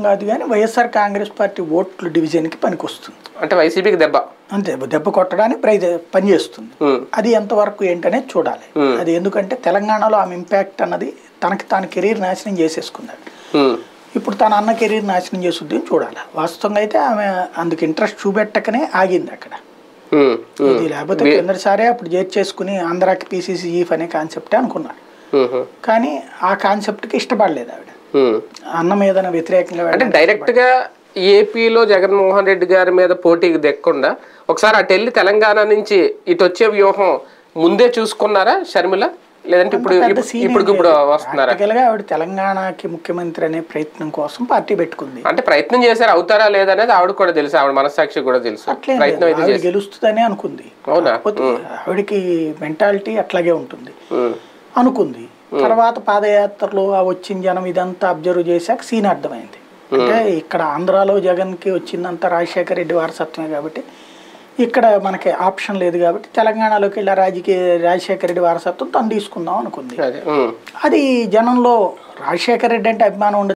కాదు కానీ వైఎస్ఆర్ కాంగ్రెస్ పార్టీ ఓట్లు డివిజన్కి పనికొస్తుంది. అంటే వైసీపీకి దెబ్బ అంతే, దెబ్బ కొట్టడానికి పనిచేస్తుంది. అది ఎంతవరకు ఏంటనేది చూడాలి. అది ఎందుకంటే తెలంగాణలో ఆమె ఇంపాక్ట్ అన్నది తనకి తాను కెరీర్ నాశనం చేసేసుకున్నాడు. ఇప్పుడు తన అన్న కెరీర్ నాశనం చేసుద్ది అని చూడాలి. వాస్తవంగా అయితే ఆమె అందుకు ఇంట్రెస్ట్ చూపెట్టకనే ఆగింది అక్కడ. ఇది లేకపోతే కిందసారే అప్పుడు చేర్చేసుకుని ఆంధ్రాకి పీసీసీ చీఫ్ అనే కాన్సెప్టే అనుకున్నాడు. కానీ ఆ కాన్సెప్ట్కి ఇష్టపడలేదు ఆవిడ. అన్న మీద వ్యతిరేకంగా అంటే డైరెక్ట్ గా ఏపీలో జగన్మోహన్ రెడ్డి గారి మీద పోటీకి దక్కకుండా ఒకసారి అటు వెళ్ళి తెలంగాణ నుంచి ఇటు వచ్చే వ్యూహం ముందే చూసుకున్నారా షర్మిల, లేదంటే ఇప్పుడు వస్తున్నారా? ఆవిడ తెలంగాణకి ముఖ్యమంత్రి అనే ప్రయత్నం కోసం పార్టీ పెట్టుకుంది. అంటే ప్రయత్నం చేశారు, అవుతారా లేదనేది ఆవిడ కూడా తెలుసు, ఆవిడ మనస్సాక్షి కూడా తెలుసు. ప్రయత్నం అయితే గెలుస్తుందని అనుకుంది. అవునా? ఆవిడకి మెంటాలిటీ అట్లాగే ఉంటుంది అనుకుంది. తర్వాత పాదయాత్రలో వచ్చిన జనం ఇదంతా అబ్జర్వ్ చేశాక సీన్ అర్థమైంది. అంటే ఇక్కడ ఆంధ్రాలో జగన్కి వచ్చిందంతా రాజశేఖర రెడ్డి వారసత్వమే కాబట్టి ఇక్కడ మనకి ఆప్షన్ లేదు కాబట్టి తెలంగాణలోకి వెళ్ళి రాజశేఖర రెడ్డి వారసత్వం తను తీసుకుందాం అనుకుంది. అది జనంలో రాజశేఖర రెడ్డి అంటే అభిమానం ఉండదు.